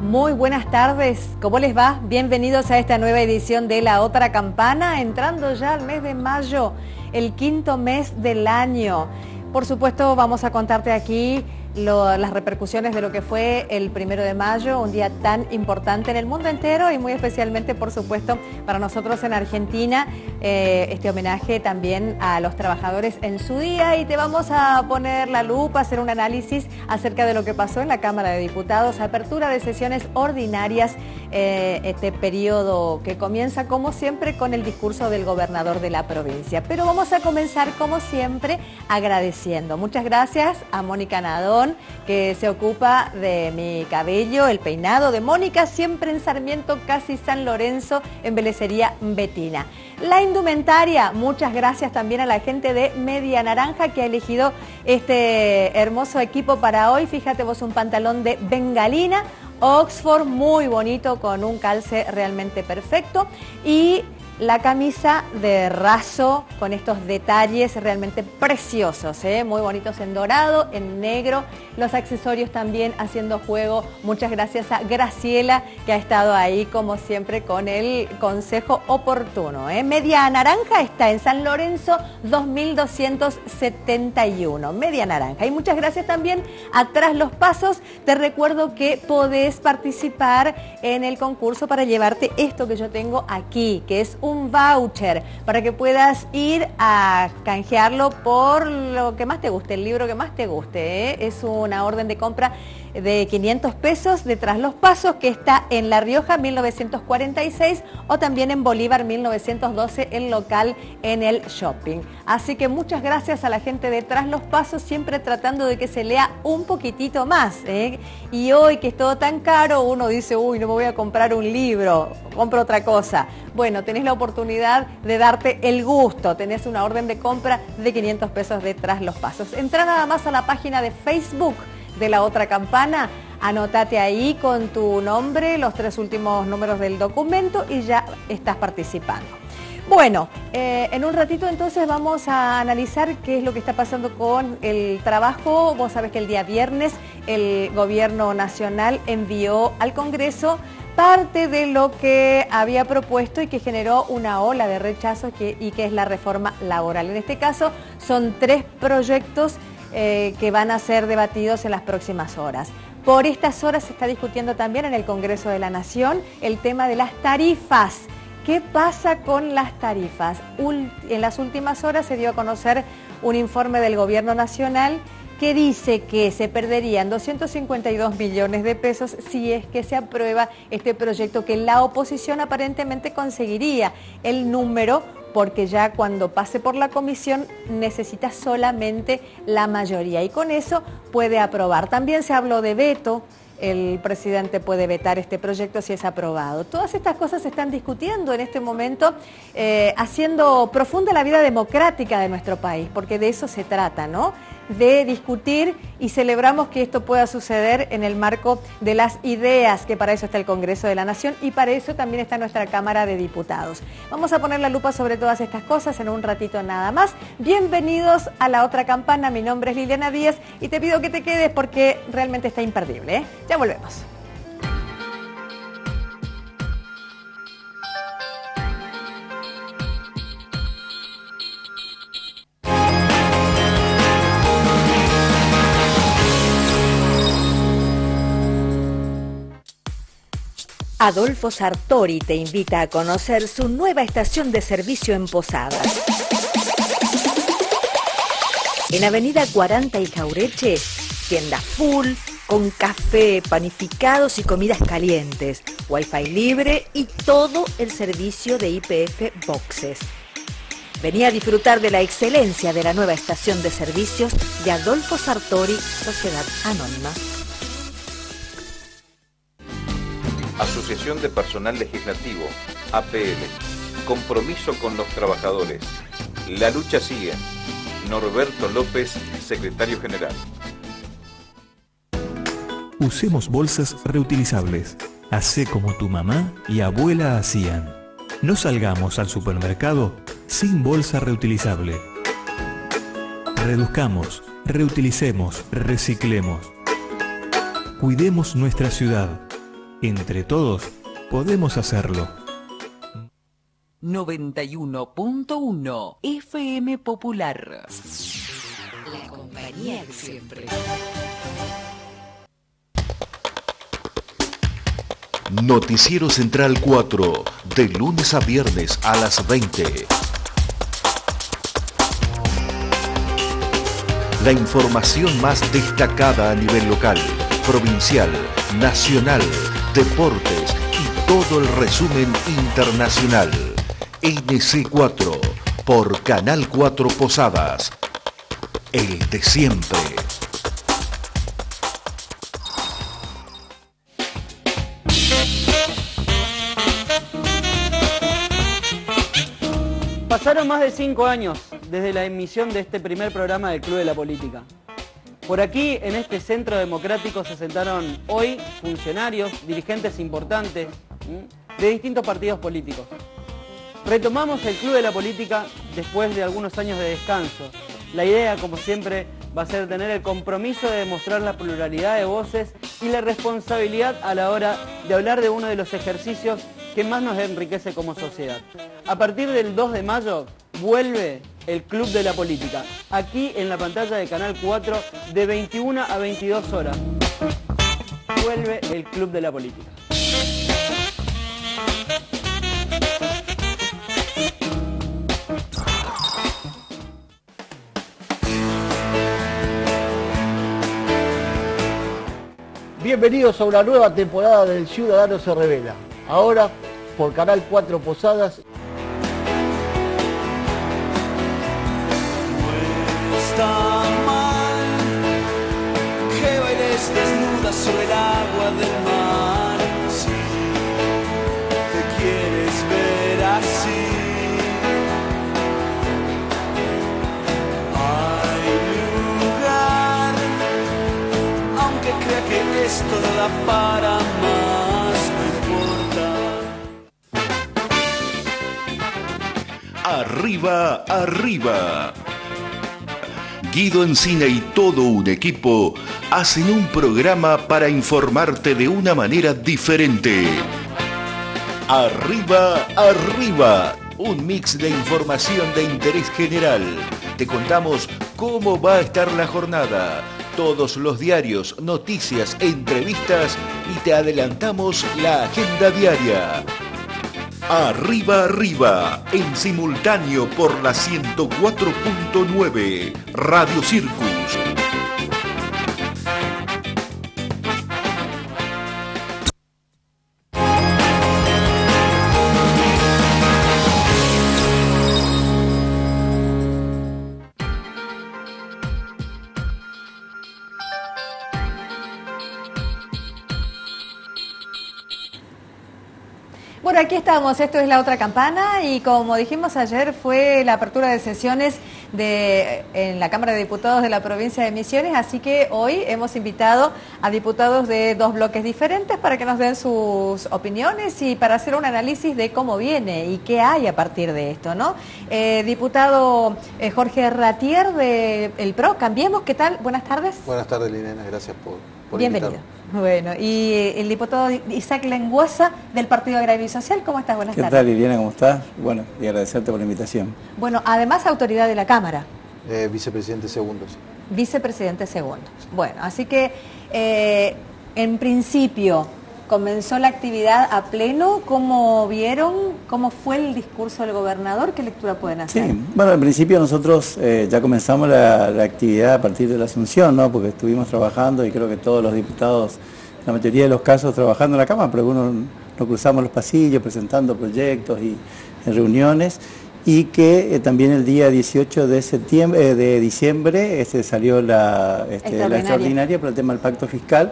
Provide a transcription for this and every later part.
Muy buenas tardes, ¿cómo les va? Bienvenidos a esta nueva edición de La Otra Campana, entrando ya al mes de mayo, el quinto mes del año. Por supuesto, vamos a contarte aquí las repercusiones de lo que fue el 1 de mayo, un día tan importante en el mundo entero y muy especialmente, por supuesto, para nosotros en Argentina, este homenaje también a los trabajadores en su día, y te vamos a poner la lupa, hacer un análisis acerca de lo que pasó en la Cámara de Diputados, apertura de sesiones ordinarias, este periodo que comienza como siempre con el discurso del gobernador de la provincia. Pero vamos a comenzar como siempre agradeciendo. Muchas gracias a Mónica Nadón, que se ocupa de mi cabello, el peinado de Mónica, siempre en Sarmiento, casi San Lorenzo, en Belesería Betina. La indumentaria, muchas gracias también a la gente de Media Naranja que ha elegido este hermoso equipo para hoy. Fíjate vos, un pantalón de bengalina, Oxford, muy bonito, con un calce realmente perfecto, y la camisa de raso con estos detalles realmente preciosos, muy bonitos en dorado, en negro, los accesorios también haciendo juego. Muchas gracias a Graciela, que ha estado ahí como siempre con el consejo oportuno. Media Naranja está en San Lorenzo 2271, Media Naranja. Y muchas gracias también a Tras los Pasos. Te recuerdo que podés participar en el concurso para llevarte esto que yo tengo aquí, que es un voucher para que puedas ir a canjearlo por lo que más te guste, el libro que más te guste. Es una orden de compra de 500 pesos de Tras los Pasos, que está en La Rioja 1946 o también en Bolívar 1912, el local en el shopping. Así que muchas gracias a la gente de Tras los Pasos, siempre tratando de que se lea un poquitito más. Y hoy que es todo tan caro, uno dice, uy, no me voy a comprar un libro, compro otra cosa. Bueno, tenés la oportunidad de darte el gusto, tenés una orden de compra de 500 pesos de Tras los Pasos. Entra nada más a la página de Facebook de La Otra Campana, anótate ahí con tu nombre, los 3 últimos números del documento y ya estás participando. Bueno, en un ratito entonces vamos a analizar qué es lo que está pasando con el trabajo. Vos sabés que el día viernes el Gobierno Nacional envió al Congreso parte de lo que había propuesto y que generó una ola de rechazo y que es la reforma laboral. En este caso son 3 proyectos que van a ser debatidos en las próximas horas. Por estas horas se está discutiendo también en el Congreso de la Nación el tema de las tarifas. ¿Qué pasa con las tarifas? En las últimas horas se dio a conocer un informe del Gobierno Nacional que dice que se perderían 252 millones de pesos si es que se aprueba este proyecto, que la oposición aparentemente conseguiría el número, porque ya cuando pase por la comisión necesita solamente la mayoría y con eso puede aprobar. También se habló de veto. El presidente puede vetar este proyecto si es aprobado. Todas estas cosas se están discutiendo en este momento, haciendo profunda la vida democrática de nuestro país, porque de eso se trata, ¿no? De discutir, y celebramos que esto pueda suceder en el marco de las ideas, que para eso está el Congreso de la Nación y para eso también está nuestra Cámara de Diputados. Vamos a poner la lupa sobre todas estas cosas en un ratito nada más. Bienvenidos a La Otra Campana, mi nombre es Liliana Díaz y te pido que te quedes porque realmente está imperdible. Ya volvemos. Adolfo Sartori te invita a conocer su nueva estación de servicio en Posadas. En Avenida 40 y Jaureche, tienda full, con café, panificados y comidas calientes, wifi libre y todo el servicio de YPF Boxes. Vení a disfrutar de la excelencia de la nueva estación de servicios de Adolfo Sartori, Sociedad Anónima. Asociación de Personal Legislativo, APL. Compromiso con los trabajadores. La lucha sigue. Norberto López, Secretario General. Usemos bolsas reutilizables. Hacé como tu mamá y abuela hacían. No salgamos al supermercado sin bolsa reutilizable. Reduzcamos, reutilicemos, reciclemos. Cuidemos nuestra ciudad. Entre todos, podemos hacerlo. 91.1 FM Popular. La compañía de siempre. Noticiero Central 4, de lunes a viernes a las 20. La información más destacada a nivel local, provincial, nacional, deportes y todo el resumen internacional. NC4, por Canal 4 Posadas. El de siempre. Pasaron más de 5 años desde la emisión de este primer programa del Club de la Política. Por aquí, en este centro democrático, se sentaron hoy funcionarios, dirigentes importantes de distintos partidos políticos. Retomamos el Club de la Política después de algunos años de descanso. La idea, como siempre, va a ser tener el compromiso de demostrar la pluralidad de voces y la responsabilidad a la hora de hablar de uno de los ejercicios que más nos enriquece como sociedad. A partir del 2 de mayo vuelve el Club de la Política, aquí en la pantalla de Canal 4 de 21 a 22 horas. Vuelve el Club de la Política. Bienvenidos a una nueva temporada del Ciudadano se Revela. Ahora por Canal 4 Posadas. No está mal que bailes desnuda sobre el agua del mar. Si te quieres ver así, hay lugar, aunque crea que esto no da para más, no importa. Arriba, arriba. Guido Encina y todo un equipo hacen un programa para informarte de una manera diferente. Arriba, arriba. Un mix de información de interés general. Te contamos cómo va a estar la jornada, todos los diarios, noticias, entrevistas y te adelantamos la agenda diaria. Arriba, arriba, en simultáneo por la 104.9, Radio Circus. Bueno, aquí estamos, esto es La Otra Campana y como dijimos ayer fue la apertura de sesiones en la Cámara de Diputados de la provincia de Misiones, así que hoy hemos invitado a diputados de dos bloques diferentes para que nos den sus opiniones y para hacer un análisis de cómo viene y qué hay a partir de esto, ¿no? Diputado Jorge Ratier del PRO, Cambiemos, ¿qué tal? Buenas tardes. Buenas tardes, Liliana, gracias por bienvenido. invitarme. Bueno, y el diputado Isaac Lenguasa del Partido Agrario y Social, ¿cómo estás? Buenas tardes. ¿Qué tal, Liliana? ¿Cómo estás? Bueno, y agradecerte por la invitación. Bueno, además autoridad de la Cámara. Vicepresidente segundo. Sí. Vicepresidente segundo. Bueno, así que en principio comenzó la actividad a pleno. ¿Cómo vieron? ¿Cómo fue el discurso del gobernador? ¿Qué lectura pueden hacer? Sí, bueno, en principio nosotros ya comenzamos la actividad a partir de la Asunción, ¿no? Porque estuvimos trabajando y creo que todos los diputados, la mayoría de los casos trabajando en la Cámara, pero algunos nos cruzamos los pasillos presentando proyectos y en reuniones. Y que también el día 18 de diciembre salió la extraordinaria por el tema del pacto fiscal.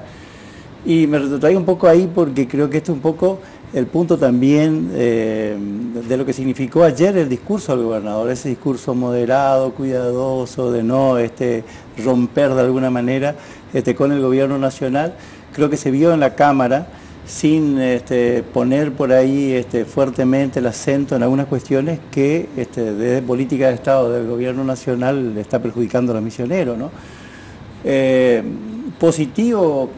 Y me retrotraigo un poco ahí porque creo que esto es un poco el punto también de lo que significó ayer el discurso del gobernador, ese discurso moderado, cuidadoso, de no romper de alguna manera con el gobierno nacional. Creo que se vio en la Cámara sin poner por ahí fuertemente el acento en algunas cuestiones que desde política de Estado del gobierno nacional le está perjudicando a los misioneros, ¿no? positivo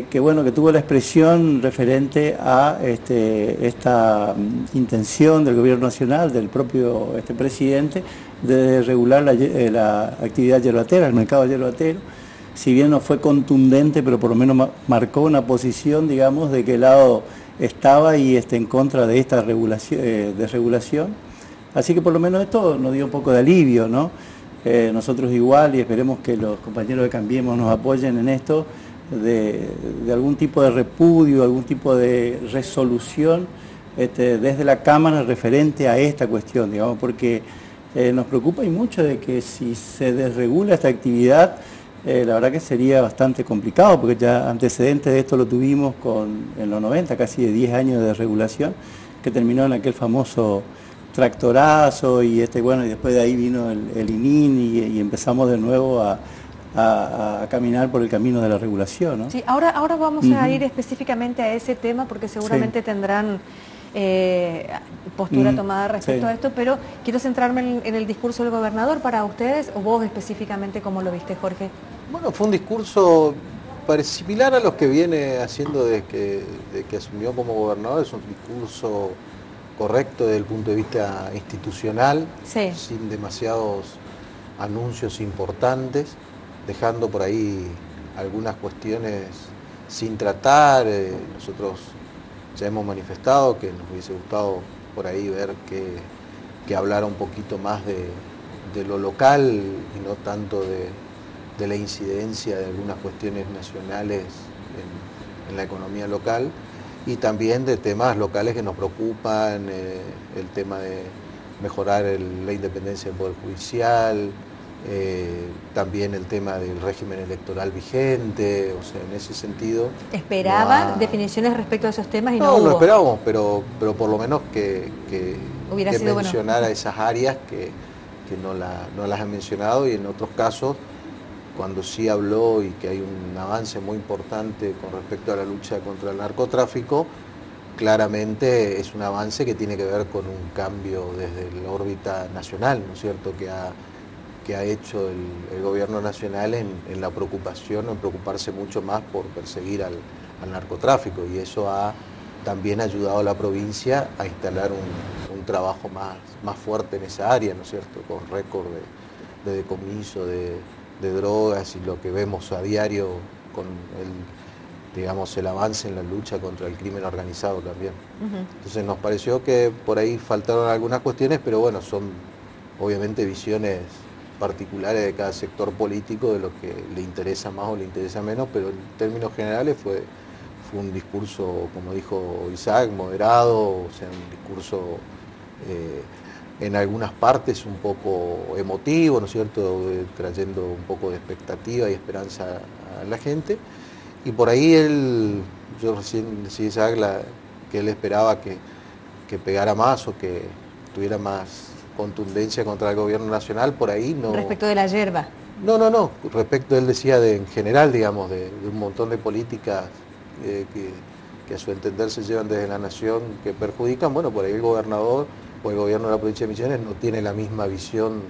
que bueno que tuvo la expresión referente a esta intención del gobierno nacional, del propio presidente, de regular la actividad yerbatera, el mercado yerbatero. Si bien no fue contundente, pero por lo menos marcó una posición, digamos, de qué lado estaba y en contra de esta desregulación. Así que por lo menos esto nos dio un poco de alivio, ¿no? Nosotros igual, y esperemos que los compañeros de Cambiemos nos apoyen en esto, de algún tipo de repudio, algún tipo de resolución desde la Cámara referente a esta cuestión, digamos, porque nos preocupa y mucho de que si se desregula esta actividad, la verdad que sería bastante complicado, porque ya antecedentes de esto lo tuvimos en los 90, casi de 10 años de desregulación, que terminó en aquel famoso tractorazo y bueno, y después de ahí vino el ININ y empezamos de nuevo a caminar por el camino de la regulación, ¿no? Sí, ahora vamos a ir específicamente a ese tema porque seguramente tendrán postura tomada respecto a esto, pero quiero centrarme en el discurso del gobernador para ustedes, o vos específicamente, ¿cómo lo viste, Jorge? Bueno, fue un discurso similar a los que viene haciendo desde que asumió como gobernador. Es un discurso correcto desde el punto de vista institucional, sin demasiados anuncios importantes, dejando por ahí algunas cuestiones sin tratar. Nosotros ya hemos manifestado que nos hubiese gustado por ahí ver que hablara un poquito más de lo local y no tanto de la incidencia de algunas cuestiones nacionales en la economía local, y también de temas locales que nos preocupan, el tema de mejorar la independencia del Poder Judicial, también el tema del régimen electoral vigente, o sea, en ese sentido... ¿Esperaban definiciones respecto a esos temas y no hubo? No esperábamos, pero por lo menos que mencionara bueno. esas áreas que no las han mencionado, y en otros casos, cuando sí habló y que hay un avance muy importante con respecto a la lucha contra el narcotráfico, claramente es un avance que tiene que ver con un cambio desde la órbita nacional, ¿no es cierto?, que ha hecho el gobierno nacional en la preocupación, en preocuparse mucho más por perseguir al narcotráfico, y eso ha también ayudado a la provincia a instalar un trabajo más fuerte en esa área, ¿no es cierto?, con récord de decomiso de drogas, y lo que vemos a diario con el avance en la lucha contra el crimen organizado también. Entonces nos pareció que por ahí faltaron algunas cuestiones, pero bueno, son obviamente visiones particulares de cada sector político, de lo que le interesa más o le interesa menos, pero en términos generales fue un discurso, como dijo Isaac, moderado, o sea, un discurso en algunas partes un poco emotivo, ¿no es cierto?, trayendo un poco de expectativa y esperanza a la gente. Y por ahí yo recién decía Isaac que él esperaba que pegara más o que tuviera más contundencia contra el gobierno nacional, por ahí no... Respecto de la yerba. No, respecto, él decía en general, digamos, de un montón de políticas que a su entender se llevan desde la nación, que perjudican. Bueno, por ahí el gobernador o el gobierno de la provincia de Misiones no tiene la misma visión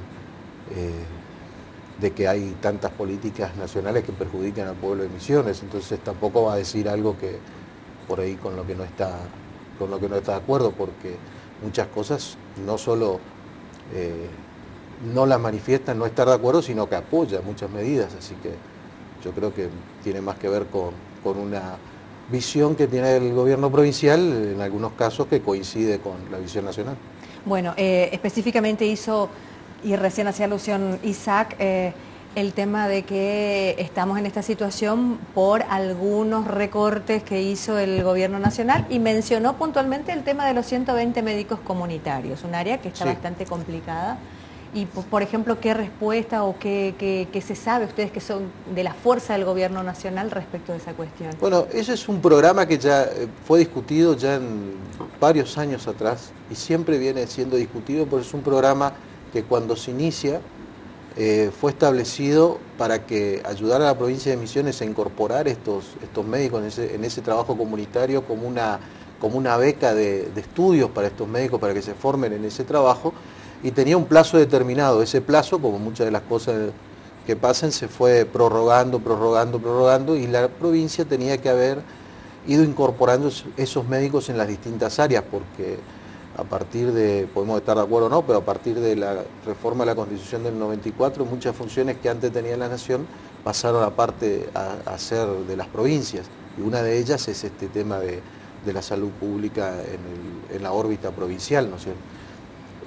de que hay tantas políticas nacionales que perjudican al pueblo de Misiones, entonces tampoco va a decir algo que por ahí con lo que no está de acuerdo, porque muchas cosas no solo no las manifiesta no estar de acuerdo, sino que apoya muchas medidas, así que yo creo que tiene más que ver con una visión que tiene el gobierno provincial, en algunos casos que coincide con la visión nacional. Bueno, específicamente hizo, y recién hacía alusión Isaac, el tema de que estamos en esta situación por algunos recortes que hizo el gobierno nacional, y mencionó puntualmente el tema de los 120 médicos comunitarios, un área que está bastante complicada. Y, por ejemplo, ¿qué respuesta o qué se sabe ustedes que son de la fuerza del gobierno nacional respecto de esa cuestión? Bueno, ese es un programa que ya fue discutido ya en varios años atrás y siempre viene siendo discutido, porque es un programa que cuando se inicia fue establecido para que ayudara a la provincia de Misiones a incorporar estos médicos en ese trabajo comunitario como una beca de estudios para estos médicos, para que se formen en ese trabajo, y tenía un plazo determinado. Ese plazo, como muchas de las cosas que pasen se fue prorrogando y la provincia tenía que haber ido incorporando esos médicos en las distintas áreas, porque a partir de, podemos estar de acuerdo o no, pero a partir de la reforma de la Constitución del 94, muchas funciones que antes tenía la Nación pasaron a ser de las provincias, y una de ellas es este tema de la salud pública en la órbita provincial, ¿no es cierto?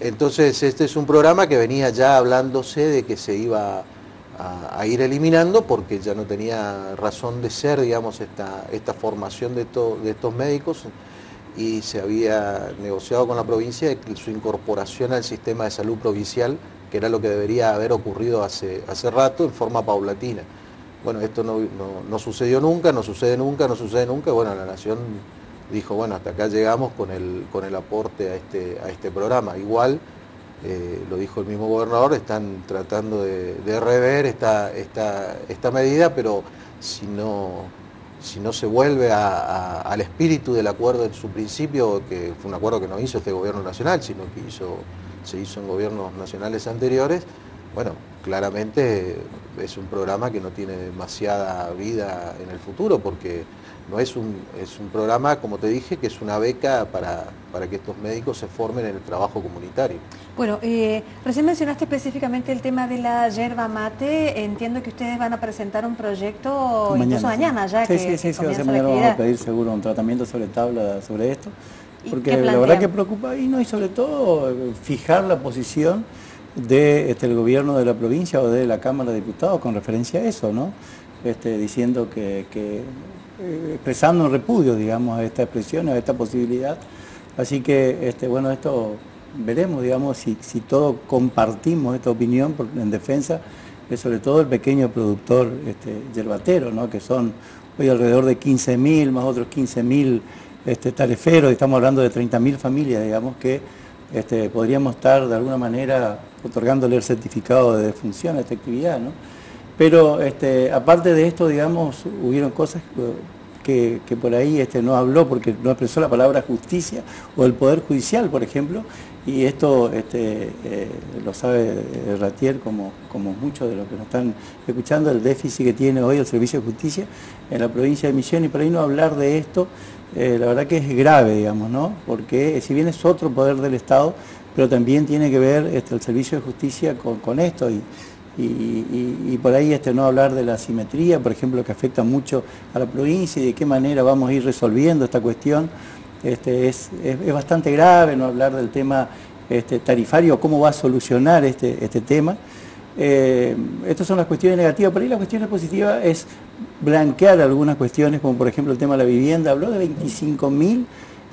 Entonces este es un programa que venía ya hablándose de que se iba a ir eliminando porque ya no tenía razón de ser, digamos, esta formación de estos médicos, y se había negociado con la provincia su incorporación al sistema de salud provincial, que era lo que debería haber ocurrido hace rato en forma paulatina. Bueno, esto no sucedió nunca, no sucede nunca, bueno, la Nación dijo, bueno, hasta acá llegamos con el aporte a este programa. Igual, lo dijo el mismo gobernador, están tratando de rever esta medida, pero si no se vuelve al espíritu del acuerdo en su principio, que fue un acuerdo que no hizo este gobierno nacional, sino que se hizo en gobiernos nacionales anteriores, bueno, claramente es un programa que no tiene demasiada vida en el futuro, porque no es un programa, como te dije, que es una beca para que estos médicos se formen en el trabajo comunitario. Bueno, recién mencionaste específicamente el tema de la yerba mate. Entiendo que ustedes van a presentar un proyecto incluso mañana ya. Sí, mañana vamos a pedir seguro un tratamiento sobre tabla sobre esto, porque la verdad que preocupa y sobre todo fijar la posición del gobierno de la provincia o de la Cámara de Diputados con referencia a eso, ¿no? Diciendo que expresando un repudio, digamos, a esta expresión, a esta posibilidad. Así que, bueno, esto veremos, digamos, si todos compartimos esta opinión en defensa de sobre todo el pequeño productor yerbatero, ¿no? Que son hoy alrededor de 15.000, más otros 15.000 tareferos, estamos hablando de 30.000 familias, digamos, que podríamos estar de alguna manera otorgándole el certificado de defunción a esta actividad, ¿no? Pero aparte de esto, digamos, hubieron cosas que por ahí no habló porque no expresó la palabra justicia o el Poder Judicial, por ejemplo, y esto lo sabe Ratier como muchos de los que nos están escuchando, el déficit que tiene hoy el Servicio de Justicia en la provincia de Misiones, y por ahí no hablar de esto, la verdad que es grave, digamos, ¿no? Porque si bien es otro poder del Estado, pero también tiene que ver el Servicio de Justicia con esto, y por ahí no hablar de la asimetría, por ejemplo, que afecta mucho a la provincia y de qué manera vamos a ir resolviendo esta cuestión. Es bastante grave no hablar del tema tarifario, cómo va a solucionar este tema. Estas son las cuestiones negativas, pero ahí las cuestiones positivas es blanquear algunas cuestiones, como por ejemplo el tema de la vivienda. Habló de 25.000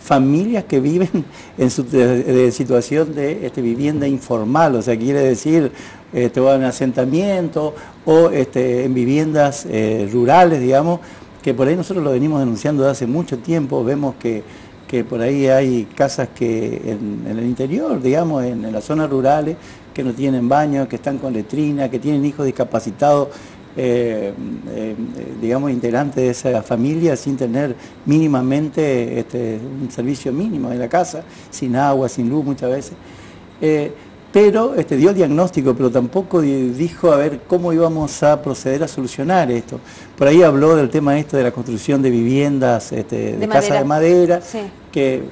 familias que viven en situación de vivienda informal, o sea, quiere decir en asentamiento o en viviendas rurales, digamos, que por ahí nosotros lo venimos denunciando desde hace mucho tiempo. Vemos que por ahí hay casas que en el interior, digamos, en las zonas rurales, que no tienen baño, que están con letrina, que tienen hijos discapacitados, digamos, integrantes de esa familia sin tener mínimamente un servicio mínimo en la casa, sin agua, sin luz muchas veces. Pero dio diagnóstico, pero tampoco dijo a ver cómo íbamos a proceder a solucionar esto. Por ahí habló del tema de la construcción de viviendas, de casas de madera, sí,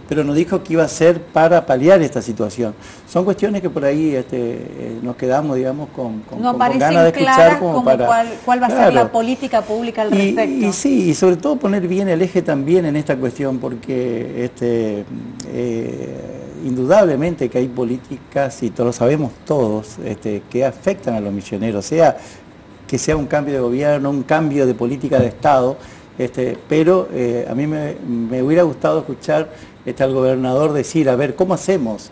pero nos dijo que iba a ser para paliar esta situación. Son cuestiones que por ahí nos quedamos, digamos, con ganas de escuchar como para cuál va a ser la política pública al respecto. Y sí, y sobre todo poner bien el eje también en esta cuestión, porque indudablemente que hay políticas, y lo sabemos todos, que afectan a los misioneros, sea que sea un cambio de gobierno, un cambio de política de Estado, pero a mí me hubiera gustado escuchar al gobernador decir, a ver, ¿cómo hacemos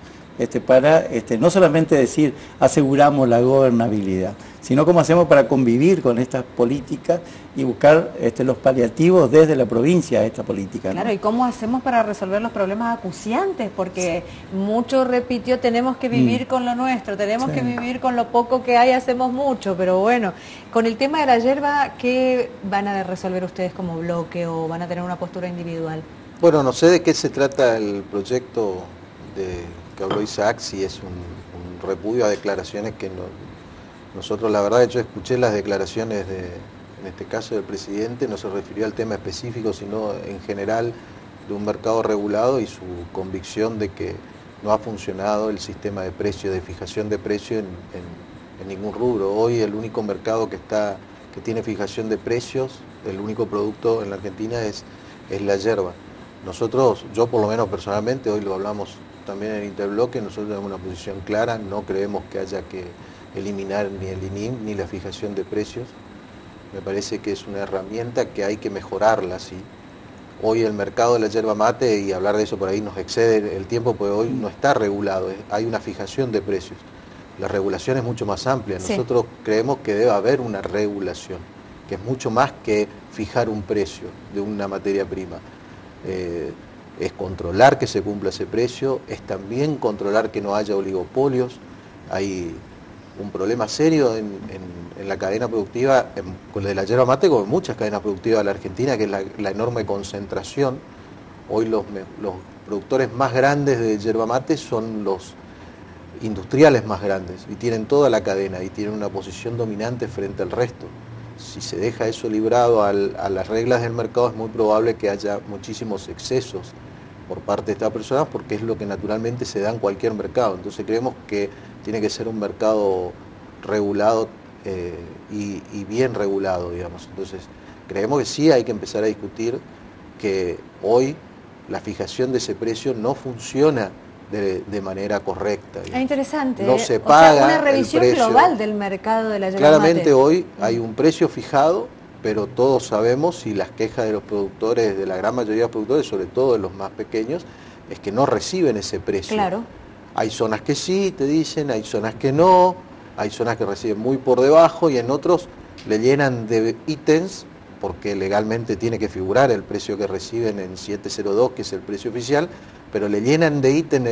para no solamente decir aseguramos la gobernabilidad, sino cómo hacemos para convivir con estas políticas y buscar los paliativos desde la provincia a esta política, ¿no? Claro, y cómo hacemos para resolver los problemas acuciantes, porque mucho repitió, tenemos que vivir con lo nuestro, tenemos que vivir con lo poco que hay, hacemos mucho, pero bueno, con el tema de la yerba, ¿qué van a resolver ustedes como bloque o van a tener una postura individual? Bueno, no sé de qué se trata el proyecto que habló Isaac, si es un repudio a declaraciones que Nosotros, la verdad, yo escuché las declaraciones en este caso del presidente, no se refirió al tema específico, sino en general de un mercado regulado y su convicción de que no ha funcionado el sistema de precios, de fijación de precios en ningún rubro. Hoy el único mercado que tiene fijación de precios, el único producto en la Argentina es la yerba. Nosotros, yo por lo menos personalmente, hoy lo hablamos también en Interbloque, nosotros tenemos una posición clara, no creemos que haya que eliminar ni el INIM ni la fijación de precios. Me parece que es una herramienta que hay que mejorarla, sí. Hoy el mercado de la yerba mate, y hablar de eso por ahí nos excede el tiempo, porque hoy no está regulado, hay una fijación de precios. La regulación es mucho más amplia. Nosotros creemos que debe haber una regulación, que es mucho más que fijar un precio de una materia prima. Es controlar que se cumpla ese precio, es también controlar que no haya oligopolios. Hay un problema serio en la cadena productiva, con de la yerba mate, como en muchas cadenas productivas de la Argentina, que es la enorme concentración. Hoy los productores más grandes de yerba mate son los industriales más grandes y tienen toda la cadena y tienen una posición dominante frente al resto. Si se deja eso librado a las reglas del mercado, es muy probable que haya muchísimos excesos por parte de estas personas, porque es lo que naturalmente se da en cualquier mercado. Entonces creemos que tiene que ser un mercado regulado y bien regulado, digamos. Entonces creemos que sí hay que empezar a discutir que hoy la fijación de ese precio no funciona de manera correcta. Es interesante. No se paga, o sea, una revisión el precio global del mercado de la yerba Claramente mate. Hoy hay un precio fijado, pero todos sabemos, y las quejas de los productores, de la gran mayoría de los productores, sobre todo de los más pequeños, es que no reciben ese precio. Claro. Hay zonas que sí, te dicen, hay zonas que no, hay zonas que reciben muy por debajo y en otros le llenan de ítems, porque legalmente tiene que figurar el precio que reciben en 702, que es el precio oficial, pero le llenan de ítem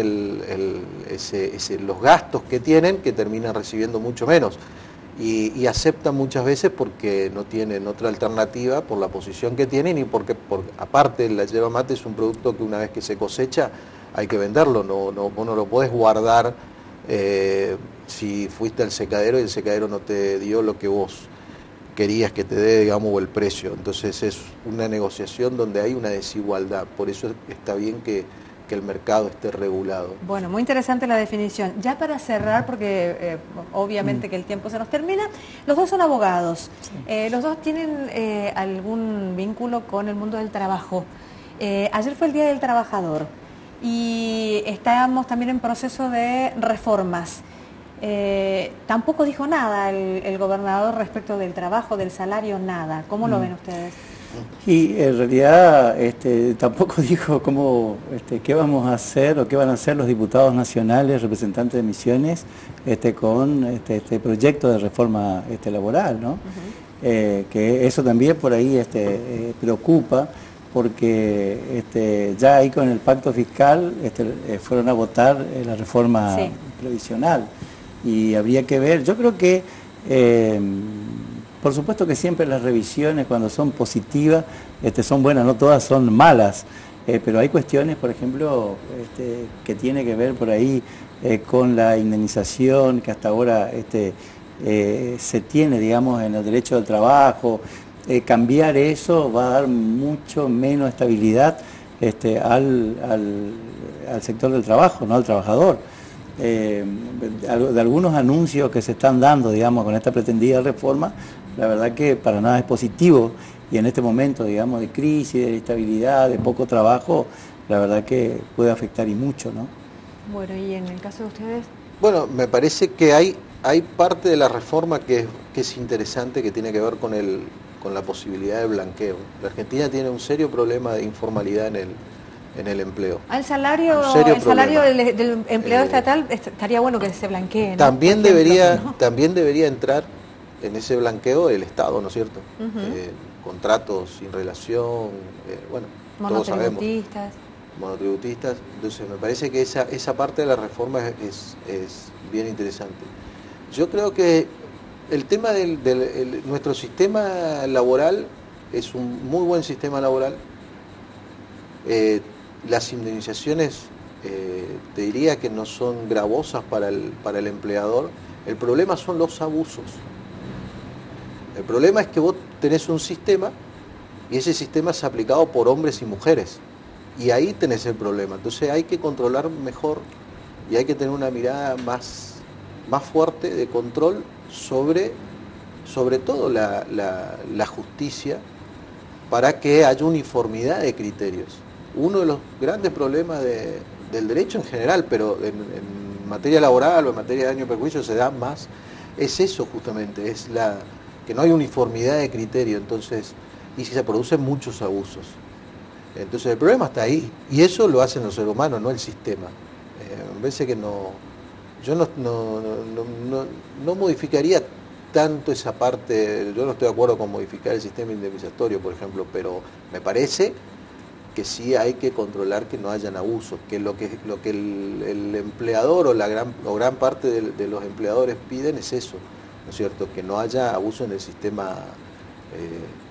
los gastos que tienen, que terminan recibiendo mucho menos. Y aceptan muchas veces porque no tienen otra alternativa por la posición que tienen y porque aparte la yerba mate es un producto que una vez que se cosecha hay que venderlo, vos no lo podés guardar si fuiste al secadero y el secadero no te dio lo que vos querías que te dé, digamos, o el precio. Entonces es una negociación donde hay una desigualdad, por eso está bien que el mercado esté regulado. Bueno, muy interesante la definición. Ya para cerrar, porque obviamente que el tiempo se nos termina, los dos son abogados, los dos tienen algún vínculo con el mundo del trabajo. Ayer fue el Día del Trabajador y estábamos también en proceso de reformas. Tampoco dijo nada el gobernador respecto del trabajo, del salario, nada. ¿Cómo lo ven ustedes? Y en realidad tampoco dijo qué vamos a hacer o qué van a hacer los diputados nacionales, representantes de Misiones, con este proyecto de reforma laboral, ¿no? Que eso también por ahí preocupa, porque ya ahí con el pacto fiscal fueron a votar la reforma previsional y habría que ver, yo creo que por supuesto que siempre las revisiones cuando son positivas son buenas, no todas son malas, pero hay cuestiones, por ejemplo, que tiene que ver por ahí con la indemnización que hasta ahora se tiene, digamos, en el derecho del trabajo. Cambiar eso va a dar mucho menos estabilidad al sector del trabajo, no al trabajador. De algunos anuncios que se están dando, digamos, con esta pretendida reforma, la verdad que para nada es positivo, y en este momento, digamos, de crisis, de inestabilidad, de poco trabajo, la verdad que puede afectar y mucho, ¿no? Bueno, y en el caso de ustedes. Bueno, me parece que hay parte de la reforma que es interesante, que tiene que ver con la posibilidad de blanqueo. La Argentina tiene un serio problema de informalidad en el empleo. Al salario del empleado estatal estaría bueno que se blanquee, ¿no? También debería entrar en ese blanqueo el Estado, ¿no es cierto? Contratos sin relación, bueno, todos sabemos. Monotributistas. Entonces me parece que esa parte de la reforma es bien interesante. Yo creo que el tema nuestro sistema laboral es un muy buen sistema laboral. Las indemnizaciones te diría que no son gravosas para el empleador. El problema son los abusos. El problema es que vos tenés un sistema y ese sistema es aplicado por hombres y mujeres. Y ahí tenés el problema. Entonces hay que controlar mejor y hay que tener una mirada más fuerte de control sobre todo la justicia, para que haya uniformidad de criterios. Uno de los grandes problemas del derecho en general, pero en materia laboral o en materia de daño y perjuicio se da más, es eso justamente, es que no hay uniformidad de criterio, entonces, y si se producen muchos abusos. Entonces el problema está ahí, y eso lo hacen los seres humanos, no el sistema. Me parece que yo no modificaría tanto esa parte. Yo no estoy de acuerdo con modificar el sistema indemnizatorio, por ejemplo, pero me parece que sí hay que controlar que no hayan abusos, que lo que el empleador o gran parte de los empleadores piden es eso, ¿no es cierto? Que no haya abuso en el sistema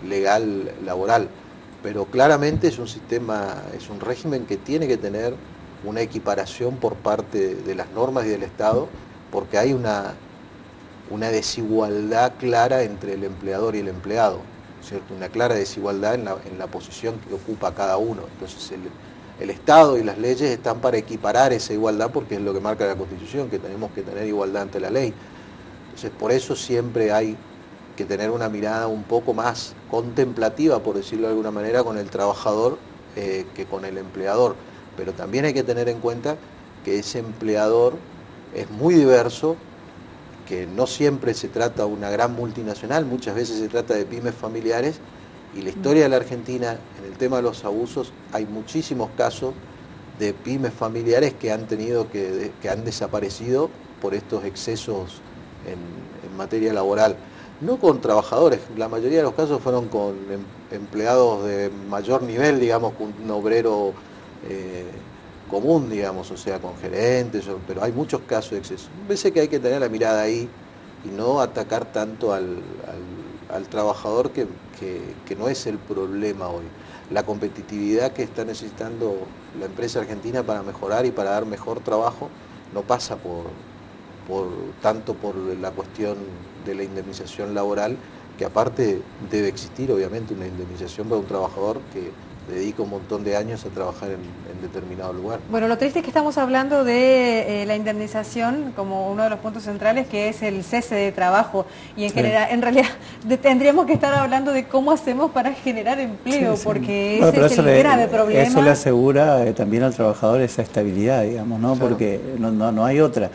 legal laboral, pero claramente es un régimen que tiene que tener una equiparación por parte de las normas y del Estado, porque hay una desigualdad clara entre el empleador y el empleado, ¿cierto? Una clara desigualdad en la posición que ocupa cada uno. Entonces el Estado y las leyes están para equiparar esa igualdad, porque es lo que marca la Constitución, que tenemos que tener igualdad ante la ley. Entonces por eso siempre hay que tener una mirada un poco más contemplativa, por decirlo de alguna manera, con el trabajador que con el empleador. Pero también hay que tener en cuenta que ese empleador es muy diverso, que no siempre se trata de una gran multinacional, muchas veces se trata de pymes familiares, y la historia de la Argentina en el tema de los abusos, hay muchísimos casos de pymes familiares que han desaparecido por estos excesos en materia laboral. No con trabajadores, la mayoría de los casos fueron con empleados de mayor nivel, digamos, un obrero común, digamos, o sea, con gerentes, pero hay muchos casos de exceso. Me parece que hay que tener la mirada ahí y no atacar tanto al trabajador, que no es el problema hoy. La competitividad que está necesitando la empresa argentina para mejorar y para dar mejor trabajo no pasa tanto por la cuestión de la indemnización laboral, que aparte debe existir obviamente una indemnización para un trabajador que dedica un montón de años a trabajar en determinado lugar. Bueno, lo triste es que estamos hablando de la indemnización como uno de los puntos centrales, que es el cese de trabajo, y en general, en realidad tendríamos que estar hablando de cómo hacemos para generar empleo, porque ese es el grave problema. Eso le asegura también al trabajador esa estabilidad, digamos, ¿no? Claro. Porque no hay otra.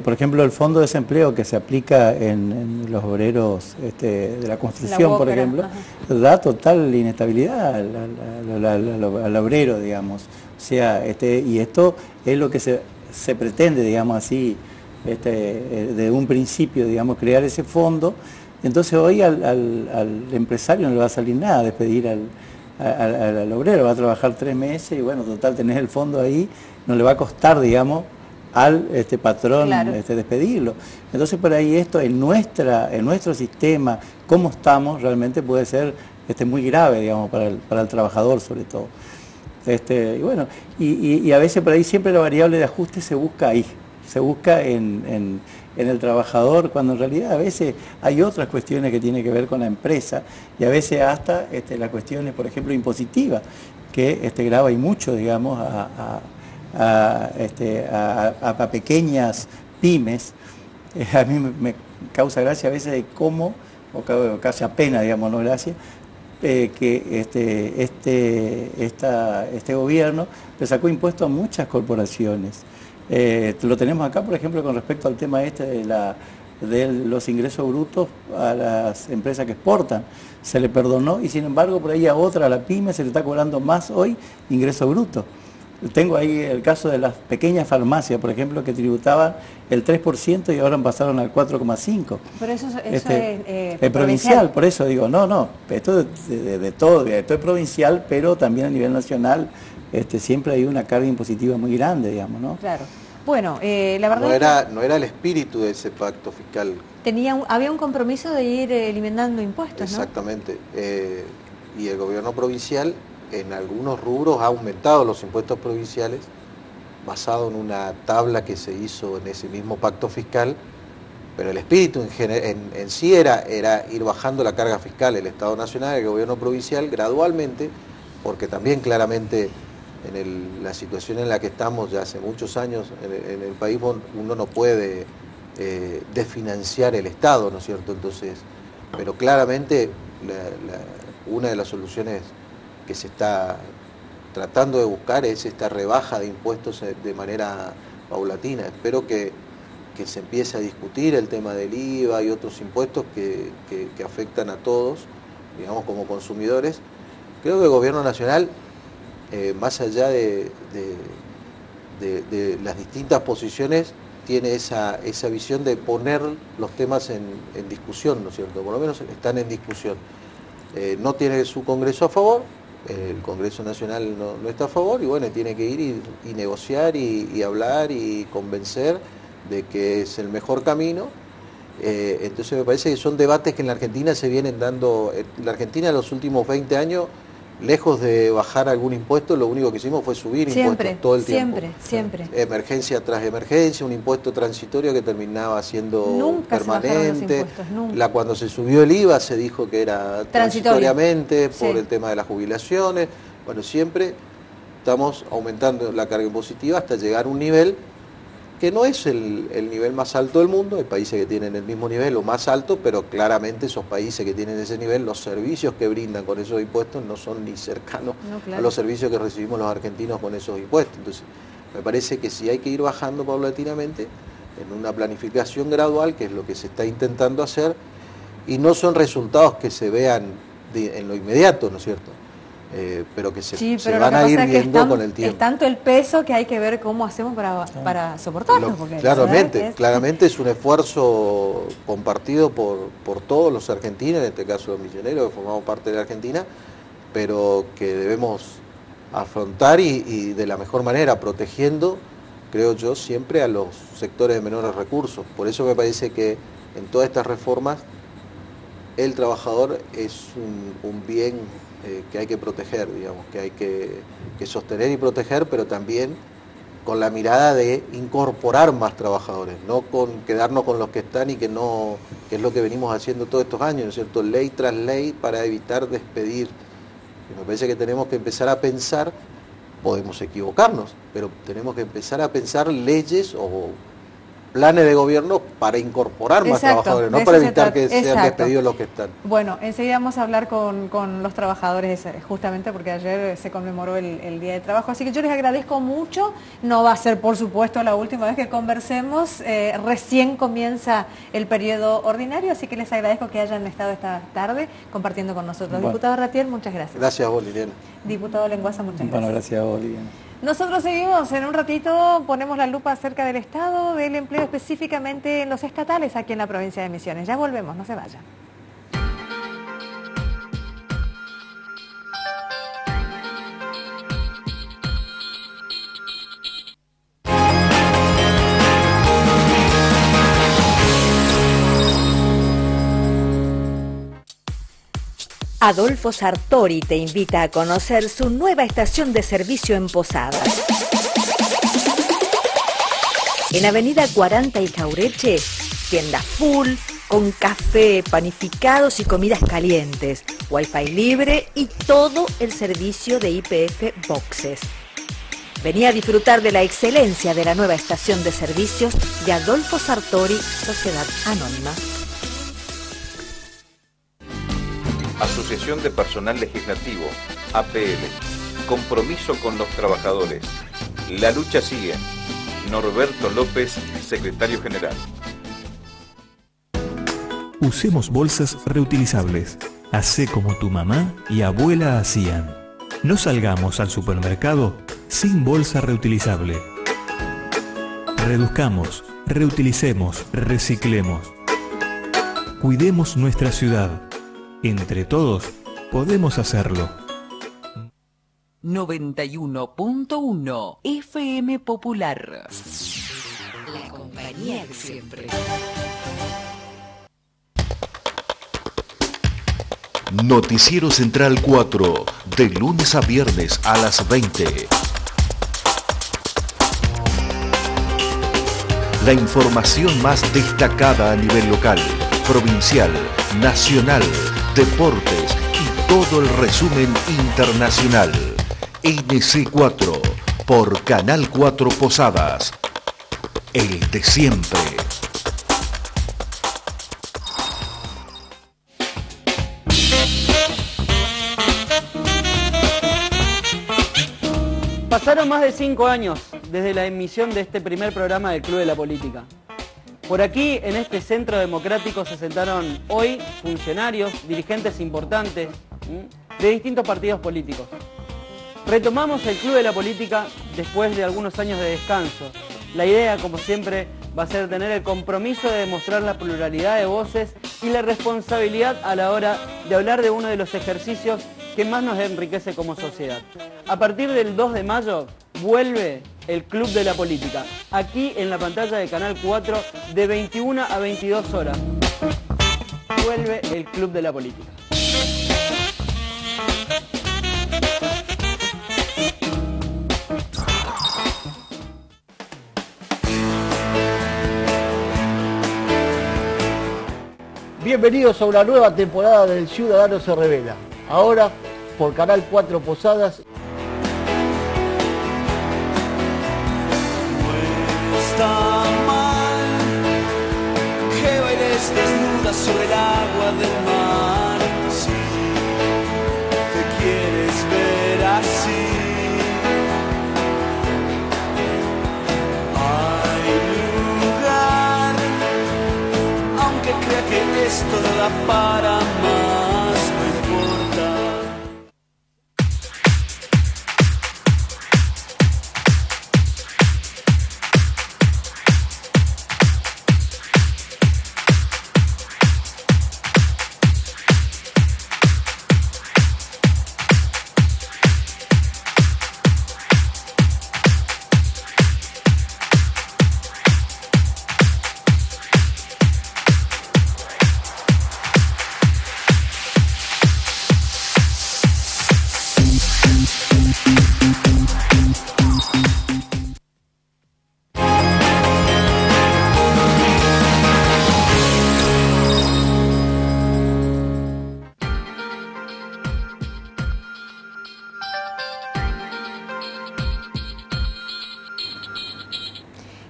Por ejemplo, el fondo de desempleo que se aplica en los obreros de la construcción, por ejemplo, da total inestabilidad al obrero, digamos. O sea, y esto es lo que se pretende, digamos así, de un principio, digamos, crear ese fondo. Entonces hoy al empresario no le va a salir nada despedir al obrero, va a trabajar 3 meses y bueno, total, tenés el fondo ahí, no le va a costar, digamos, al patrón, claro, despedirlo. Entonces por ahí esto en nuestro sistema, cómo estamos, realmente puede ser muy grave, digamos, para el trabajador sobre todo. Y bueno, y a veces por ahí siempre la variable de ajuste se busca ahí, se busca en el trabajador, cuando en realidad a veces hay otras cuestiones que tienen que ver con la empresa, y a veces hasta las cuestiones, por ejemplo, impositivas, que grava y mucho, digamos, a pequeñas pymes. A mí me causa gracia a veces de cómo, o causa pena, digamos, no gracia, que este gobierno le sacó impuestos a muchas corporaciones. Lo tenemos acá, por ejemplo, con respecto al tema de los ingresos brutos a las empresas que exportan. Se le perdonó y sin embargo por ahí a la pyme, se le está cobrando más hoy ingreso bruto. Tengo ahí el caso de las pequeñas farmacias, por ejemplo, que tributaban el 3% y ahora pasaron al 4,5%. Pero eso es provincial, por eso digo, no, esto de todo, esto es provincial, pero también a nivel nacional siempre hay una carga impositiva muy grande, digamos, ¿no? Claro. Bueno, la verdad no era el espíritu de ese pacto fiscal. Había un compromiso de ir eliminando impuestos, ¿no? Exactamente. Y el gobierno provincial en algunos rubros ha aumentado los impuestos provinciales basado en una tabla que se hizo en ese mismo pacto fiscal, pero el espíritu en sí era ir bajando la carga fiscal, el Estado Nacional, el gobierno provincial, gradualmente, porque también claramente en la situación en la que estamos ya hace muchos años en el país, uno no puede desfinanciar el Estado, ¿no es cierto? Entonces, pero claramente una de las soluciones que se está tratando de buscar es esta rebaja de impuestos de manera paulatina. Espero que se empiece a discutir el tema del IVA y otros impuestos que afectan a todos, digamos, como consumidores. Creo que el gobierno nacional, más allá de las distintas posiciones, tiene esa visión de poner los temas en discusión, ¿no es cierto? Por lo menos están en discusión. No tiene su Congreso a favor, el Congreso Nacional no está a favor, y bueno, tiene que ir y negociar y hablar y convencer de que es el mejor camino. Entonces me parece que son debates que en la Argentina se vienen dando. En la Argentina en los últimos 20 años, lejos de bajar algún impuesto, lo único que hicimos fue subir impuestos todo el tiempo. Siempre. Emergencia tras emergencia, un impuesto transitorio que terminaba siendo nunca permanente. Nunca. Cuando se subió el IVA se dijo que era transitoriamente por el tema de las jubilaciones. Bueno, siempre estamos aumentando la carga impositiva hasta llegar a un nivel que no es el nivel más alto del mundo. Hay países que tienen el mismo nivel o más alto, pero claramente esos países que tienen ese nivel, los servicios que brindan con esos impuestos no son ni cercanos a los servicios que recibimos los argentinos con esos impuestos. Entonces, me parece que sí hay que ir bajando paulatinamente en una planificación gradual, que es lo que se está intentando hacer, y no son resultados que se vean en lo inmediato, ¿no es cierto? Pero que se van a ir viendo con el tiempo. Es tanto el peso que hay que ver cómo hacemos para soportarlo. Claramente es un esfuerzo compartido por todos los argentinos, en este caso los misioneros que formamos parte de la Argentina, pero que debemos afrontar y de la mejor manera, protegiendo, creo yo, siempre a los sectores de menores recursos. Por eso me parece que en todas estas reformas el trabajador es un bien que hay que proteger, digamos, que hay que sostener y proteger, pero también con la mirada de incorporar más trabajadores, no con quedarnos con los que están y que es lo que venimos haciendo todos estos años, ¿no es cierto? Ley tras ley para evitar despedir. Y me parece que tenemos que empezar a pensar, podemos equivocarnos, pero tenemos que empezar a pensar leyes o planes de gobierno para incorporar más trabajadores, no para evitar que sean despedidos los que están. Bueno, enseguida vamos a hablar con los trabajadores, justamente porque ayer se conmemoró el Día de Trabajo, así que yo les agradezco mucho. No va a ser, por supuesto, la última vez que conversemos, recién comienza el periodo ordinario, así que les agradezco que hayan estado esta tarde compartiendo con nosotros. Bueno. Diputado Ratier, muchas gracias. Gracias a vos, Liliana. Diputado Lenguasa, muchas gracias. Bueno, gracias a vos, Liliana. Nosotros seguimos, en un ratito ponemos la lupa acerca del estado del empleo, específicamente en los estatales aquí en la provincia de Misiones. Ya volvemos, no se vayan. Adolfo Sartori te invita a conocer su nueva estación de servicio en Posadas. En Avenida 40 y Jaureche, tienda full, con café, panificados y comidas calientes, wifi libre y todo el servicio de YPF Boxes. Vení a disfrutar de la excelencia de la nueva estación de servicios de Adolfo Sartori, Sociedad Anónima. Asociación de Personal Legislativo, APL. Compromiso con los trabajadores. La lucha sigue. Norberto López, Secretario General. Usemos bolsas reutilizables. Hacé como tu mamá y abuela hacían. No salgamos al supermercado sin bolsa reutilizable. Reduzcamos, reutilicemos, reciclemos. Cuidemos nuestra ciudad. Entre todos podemos hacerlo. 91.1 FM Popular. La compañía de siempre. Noticiero Central 4, de lunes a viernes a las 20. La información más destacada a nivel local, provincial, nacional, deportes y todo el resumen internacional. NC4 por Canal 4 Posadas. El de siempre. Pasaron más de 5 años desde la emisión de este primer programa del Club de la Política. Por aquí, en este centro democrático, se sentaron hoy funcionarios, dirigentes importantes de distintos partidos políticos. Retomamos el Club de la Política después de algunos años de descanso. La idea, como siempre, va a ser tener el compromiso de demostrar la pluralidad de voces y la responsabilidad a la hora de hablar de uno de los ejercicios que más nos enriquece como sociedad. A partir del 2 de mayo vuelve el Club de la Política, aquí en la pantalla de Canal 4 de 21 a 22 horas. Vuelve el Club de la Política. Bienvenidos a una nueva temporada del Ciudadano se Revela. Ahora por Canal 4 Posadas. No está mal que bailes desnuda sobre el agua del mar. Si te quieres ver así, hay lugar, aunque crea que esto no da para más, no importa.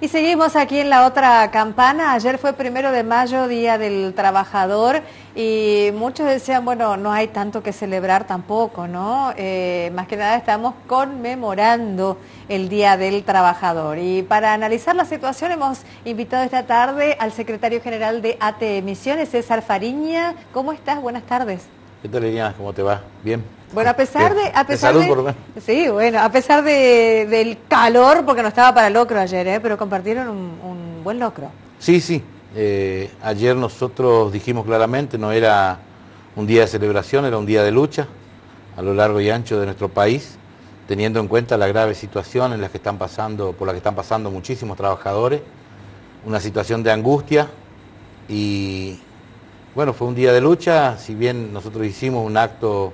Y seguimos aquí en la otra campana. Ayer fue 1 de mayo, Día del Trabajador, y muchos decían, bueno, no hay tanto que celebrar tampoco, ¿no? Más que nada estamos conmemorando el Día del Trabajador. Y para analizar la situación hemos invitado esta tarde al secretario general de ATE Emisiones, César Fariña. ¿Cómo estás? Buenas tardes. ¿Qué tal, Liliana? ¿Cómo te va? Bien. Bueno, a pesar de salud, por lo menos. Sí, bueno, a pesar del calor, porque no estaba para locro ayer, pero compartieron un buen locro. Sí, sí. Ayer nosotros dijimos claramente, no era un día de celebración, era un día de lucha a lo largo y ancho de nuestro país, teniendo en cuenta la grave situación en la que están pasando, por la que están pasando muchísimos trabajadores, una situación de angustia y bueno, fue un día de lucha, si bien nosotros hicimos un acto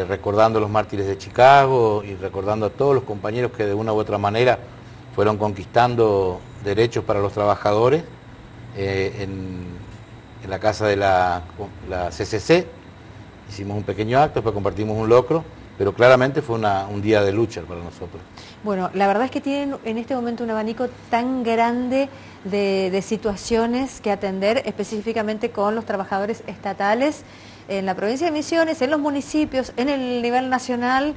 recordando a los mártires de Chicago y recordando a todos los compañeros que de una u otra manera fueron conquistando derechos para los trabajadores en la casa de la CCC, hicimos un pequeño acto, después compartimos un locro, pero claramente fue un día de lucha para nosotros. Bueno, la verdad es que tienen en este momento un abanico tan grande de situaciones que atender, específicamente con los trabajadores estatales en la provincia de Misiones, en los municipios, en el nivel nacional,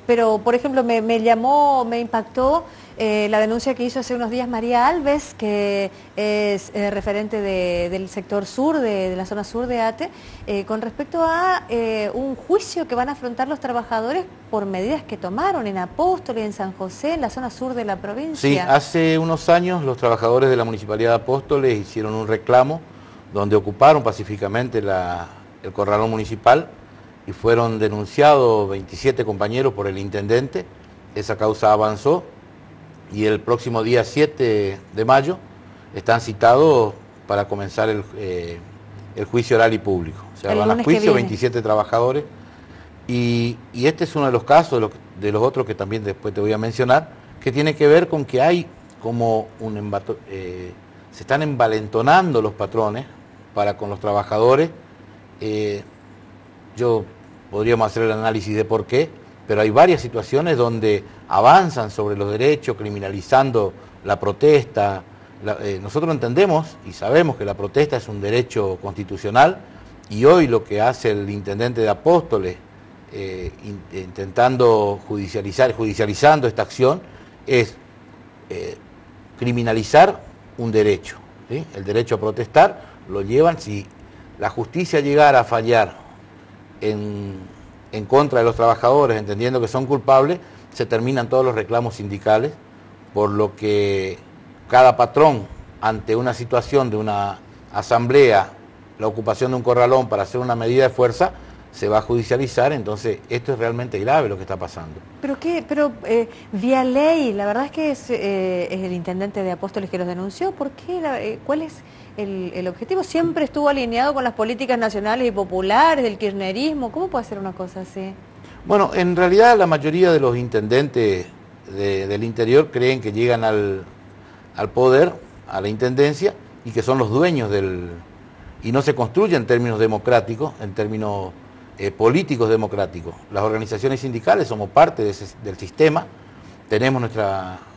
pero por ejemplo me impactó la denuncia que hizo hace unos días María Alves, que es referente del sector sur, de la zona sur de ATE, con respecto a un juicio que van a afrontar los trabajadores por medidas que tomaron en Apóstoles, en San José, en la zona sur de la provincia. Sí, hace unos años los trabajadores de la Municipalidad de Apóstoles hicieron un reclamo donde ocuparon pacíficamente el corralón municipal y fueron denunciados 27 compañeros por el intendente. Esa causa avanzó y el próximo día 7 de mayo están citados para comenzar el juicio oral y público. O sea, van a juicio 27 trabajadores y este es uno de los casos, de los otros que también después te voy a mencionar, que tiene que ver con que hay como se están envalentonando los patrones para con los trabajadores. Podríamos hacer el análisis de por qué, pero hay varias situaciones donde avanzan sobre los derechos, criminalizando la protesta. Nosotros entendemos y sabemos que la protesta es un derecho constitucional, y hoy lo que hace el intendente de Apóstoles, intentando judicializando esta acción, es criminalizar un derecho, ¿sí? El derecho a protestar lo llevan. Si la justicia llegara a fallar en contra de los trabajadores, entendiendo que son culpables, se terminan todos los reclamos sindicales, por lo que cada patrón, ante una situación de una asamblea, la ocupación de un corralón para hacer una medida de fuerza, se va a judicializar. Entonces esto es realmente grave lo que está pasando. Pero vía ley, la verdad es que es el intendente de Apóstoles que los denunció. ¿Por qué? ¿Cuál es el objetivo? Siempre estuvo alineado con las políticas nacionales y populares del kirchnerismo. ¿Cómo puede ser una cosa así? Bueno, en realidad la mayoría de los intendentes del interior creen que llegan al poder, a la intendencia, y que son los dueños y no se construye en términos democráticos, en términos políticos democráticos. Las organizaciones sindicales somos parte del sistema, tenemos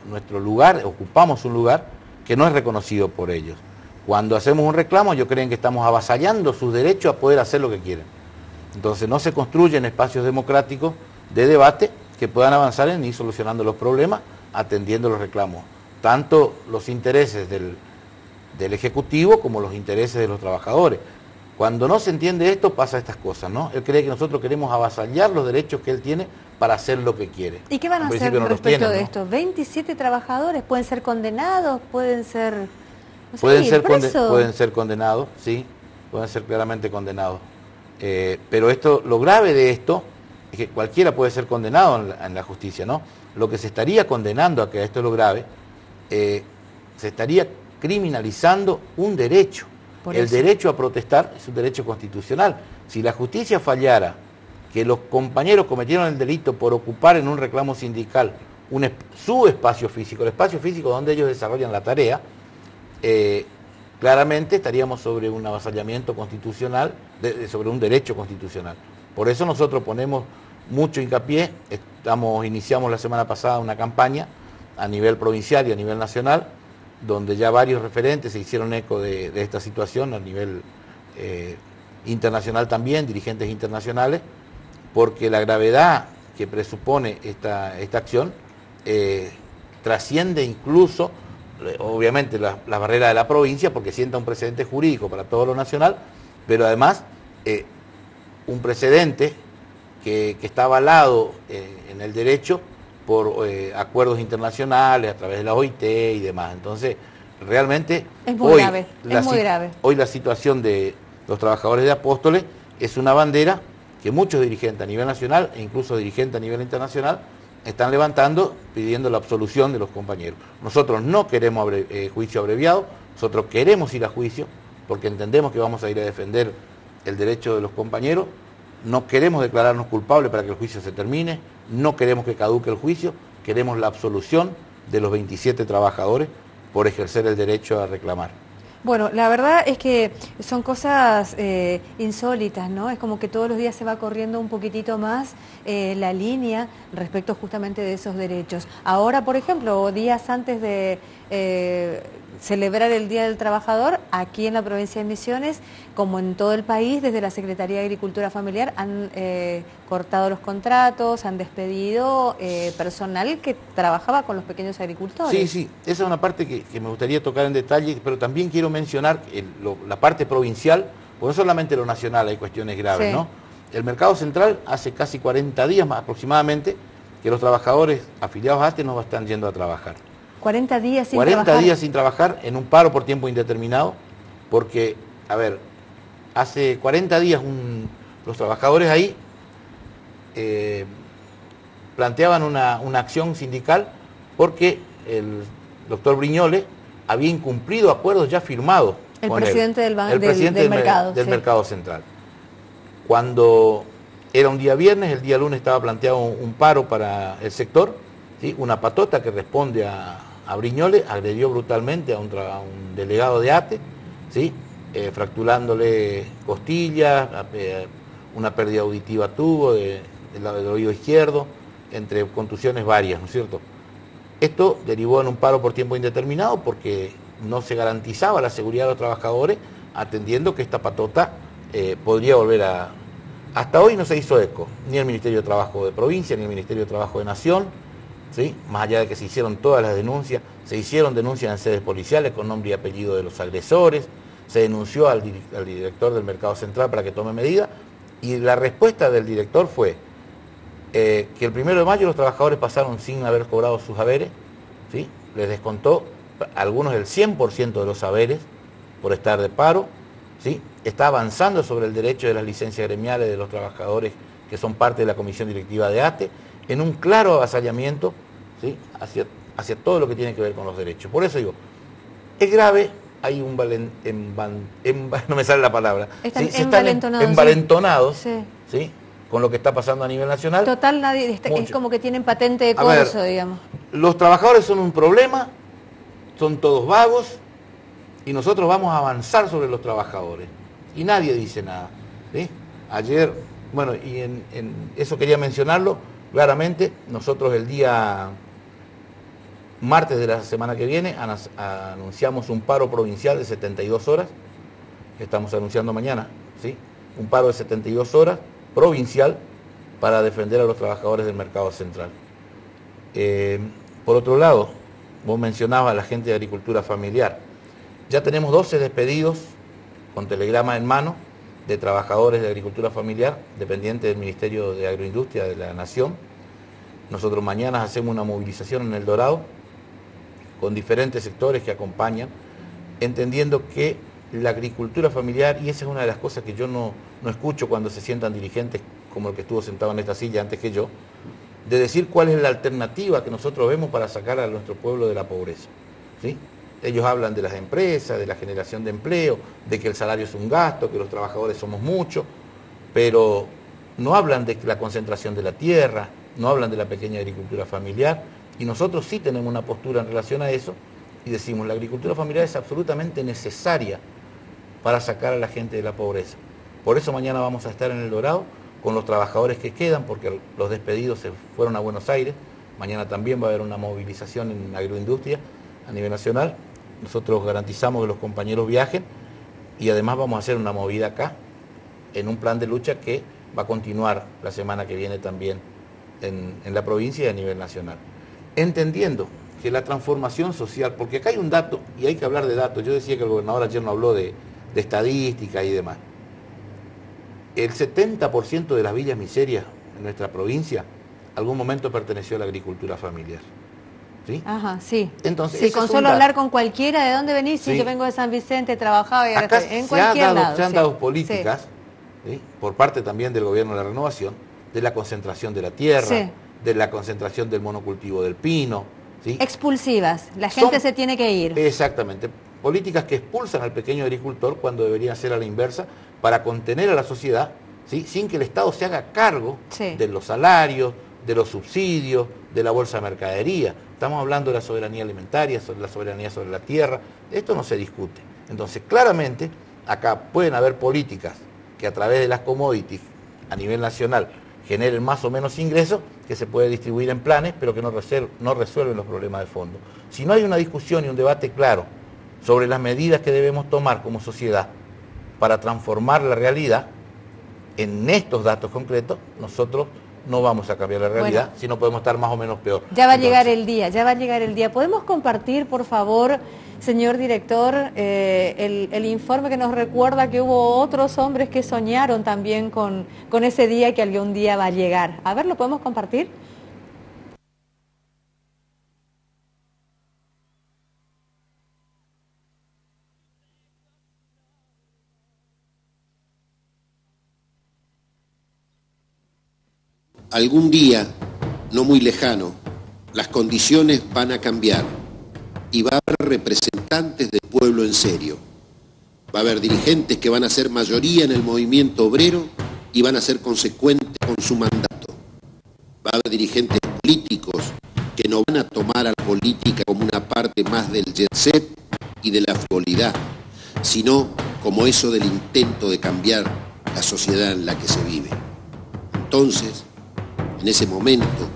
nuestro lugar, ocupamos un lugar que no es reconocido por ellos. Cuando hacemos un reclamo, ellos creen que estamos avasallando sus derechos a poder hacer lo que quieren. Entonces no se construyen espacios democráticos de debate que puedan avanzar en ir solucionando los problemas, atendiendo los reclamos, tanto los intereses del Ejecutivo como los intereses de los trabajadores. Cuando no se entiende esto, pasa estas cosas, ¿no? Él cree que nosotros queremos avasallar los derechos que él tiene para hacer lo que quiere. ¿Y qué van a hacer respecto de esto? 27 trabajadores pueden ser condenados, pueden ser... No sé, pueden ser condenados, sí, pueden ser claramente condenados. Pero lo grave de esto es que cualquiera puede ser condenado en la justicia, ¿no? Lo que se estaría condenando, a que esto es lo grave, se estaría criminalizando un derecho. El derecho a protestar es un derecho constitucional. Si la justicia fallara que los compañeros cometieron el delito por ocupar en un reclamo sindical su espacio físico, el espacio físico donde ellos desarrollan la tarea, claramente estaríamos sobre un avasallamiento constitucional, sobre un derecho constitucional. Por eso nosotros ponemos mucho hincapié, iniciamos la semana pasada una campaña a nivel provincial y a nivel nacional, donde ya varios referentes se hicieron eco de esta situación, a nivel internacional también, dirigentes internacionales, porque la gravedad que presupone esta acción trasciende incluso, obviamente, la barrera de la provincia, porque sienta un precedente jurídico para todo lo nacional, pero además un precedente que está avalado en el derecho por acuerdos internacionales a través de la OIT y demás. Entonces, realmente es muy grave. Hoy la situación de los trabajadores de Apóstoles es una bandera que muchos dirigentes a nivel nacional e incluso dirigentes a nivel internacional están levantando, pidiendo la absolución de los compañeros. Nosotros no queremos juicio abreviado, nosotros queremos ir a juicio porque entendemos que vamos a ir a defender el derecho de los compañeros. No queremos declararnos culpables para que el juicio se termine, no queremos que caduque el juicio, queremos la absolución de los 27 trabajadores por ejercer el derecho a reclamar. Bueno, la verdad es que son cosas insólitas, ¿no? Es como que todos los días se va corriendo un poquitito más la línea respecto justamente de esos derechos. Ahora, por ejemplo, días antes de celebrar el Día del Trabajador, aquí en la provincia de Misiones, como en todo el país, desde la Secretaría de Agricultura Familiar han cortado los contratos, han despedido personal que trabajaba con los pequeños agricultores. Sí, esa es una parte que me gustaría tocar en detalle, pero también quiero mencionar la parte provincial, porque no solamente lo nacional hay cuestiones graves, sí, ¿no? El Mercado Central hace casi 40 días más aproximadamente que los trabajadores afiliados a ATE no están yendo a trabajar. 40 días sin 40 trabajar. días sin trabajar, en un paro por tiempo indeterminado, porque, a ver, hace 40 días los trabajadores ahí planteaban una acción sindical porque el doctor Briñoles había incumplido acuerdos ya firmados con presidente el del mercado, del sí, Mercado Central. Cuando era un día viernes, el día lunes estaba planteado un paro para el sector, ¿sí? Una patota que responde a Briñoles, agredió brutalmente a un delegado de ATE, ¿sí? Fracturándole costillas, una pérdida auditiva tuvo del oído izquierdo, entre contusiones varias, ¿no es cierto? Esto derivó en un paro por tiempo indeterminado porque no se garantizaba la seguridad de los trabajadores, atendiendo que esta patota podría volver a... Hasta hoy no se hizo eco, ni el Ministerio de Trabajo de Provincia, ni el Ministerio de Trabajo de Nación, ¿sí? Más allá de que se hicieron todas las denuncias, se hicieron denuncias en sedes policiales con nombre y apellido de los agresores, se denunció al director del Mercado Central para que tome medidas, y la respuesta del director fue que el 1 de mayo los trabajadores pasaron sin haber cobrado sus haberes, ¿sí? Les descontó a algunos el 100% de los haberes por estar de paro, ¿sí? Está avanzando sobre el derecho de las licencias gremiales de los trabajadores que son parte de la comisión directiva de ATE, en un claro avasallamiento, ¿sí? hacia todo lo que tiene que ver con los derechos. Por eso digo, es grave, hay un no me sale la palabra, están envalentonados, sí. ¿sí? Con lo que está pasando a nivel nacional. Total, nadie es como que tienen patente de corso, digamos. Los trabajadores son un problema, son todos vagos, y nosotros vamos a avanzar sobre los trabajadores. Y nadie dice nada, ¿sí? Ayer, bueno, y en eso quería mencionarlo, claramente, nosotros el día martes de la semana que viene anunciamos un paro provincial de 72 horas, que estamos anunciando mañana, ¿sí? Un paro de 72 horas provincial para defender a los trabajadores del Mercado Central. Por otro lado, vos mencionabas a la gente de agricultura familiar. Ya tenemos 12 despedidos con telegrama en mano de trabajadores de agricultura familiar dependientes del Ministerio de Agroindustria de la Nación. Nosotros mañana hacemos una movilización en El Dorado con diferentes sectores que acompañan, entendiendo que la agricultura familiar, y esa es una de las cosas que yo no escucho cuando se sientan dirigentes como el que estuvo sentado en esta silla antes que yo, de decir cuál es la alternativa que nosotros vemos para sacar a nuestro pueblo de la pobreza, ¿sí? Ellos hablan de las empresas, de la generación de empleo, de que el salario es un gasto, que los trabajadores somos muchos, pero no hablan de la concentración de la tierra, no hablan de la pequeña agricultura familiar, y nosotros sí tenemos una postura en relación a eso, y decimos, la agricultura familiar es absolutamente necesaria para sacar a la gente de la pobreza. Por eso mañana vamos a estar en El Dorado con los trabajadores que quedan, porque los despedidos se fueron a Buenos Aires. Mañana también va a haber una movilización en agroindustria a nivel nacional. Nosotros garantizamos que los compañeros viajen y además vamos a hacer una movida acá en un plan de lucha que va a continuar la semana que viene también en la provincia y a nivel nacional. Entendiendo que la transformación social, porque acá hay un dato, y hay que hablar de datos, yo decía que el gobernador ayer no habló de estadística y demás. El 70% de las villas miserias en nuestra provincia, algún momento perteneció a la agricultura familiar. ¿Sí? Ajá, sí. Entonces, sí, con solo hablar con cualquiera, ¿de dónde venís? Sí, yo vengo de San Vicente, trabajaba y ahora estoy en cualquier lado. Se han dado políticas, ¿sí? Por parte también del gobierno de la Renovación, de la concentración de la tierra, de la concentración del monocultivo del pino, ¿sí? Expulsivas, la gente se tiene que ir. Exactamente, políticas que expulsan al pequeño agricultor cuando deberían ser a la inversa, para contener a la sociedad, ¿sí? Sin que el Estado se haga cargo de los salarios, de los subsidios, de la bolsa de mercadería. Estamos hablando de la soberanía alimentaria, sobre la soberanía sobre la tierra. Esto no se discute. Entonces, claramente, acá pueden haber políticas que a través de las commodities a nivel nacional generen más o menos ingresos, que se puede distribuir en planes, pero que no resuelven los problemas de fondo. Si no hay una discusión y un debate claro sobre las medidas que debemos tomar como sociedad para transformar la realidad, en estos datos concretos, nosotros no vamos a cambiar la realidad, sino podemos estar más o menos peor. Ya va a llegar el día, ya va a llegar el día. ¿Podemos compartir, por favor, señor director, el informe que nos recuerda que hubo otros hombres que soñaron también con ese día que algún día va a llegar? A ver, ¿lo podemos compartir? Algún día, no muy lejano, las condiciones van a cambiar y va a haber representantes del pueblo en serio. Va a haber dirigentes que van a ser mayoría en el movimiento obrero y van a ser consecuentes con su mandato. Va a haber dirigentes políticos que que no van a tomar a la política como una parte más del jet set y de la frivolidad, sino como eso del intento de cambiar la sociedad en la que se vive. Entonces, en ese momento,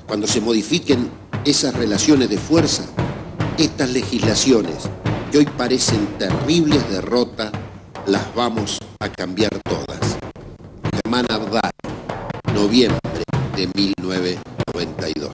cuando se modifiquen esas relaciones de fuerza, estas legislaciones que hoy parecen terribles derrotas, las vamos a cambiar todas. Germán Abdala, noviembre de 1992.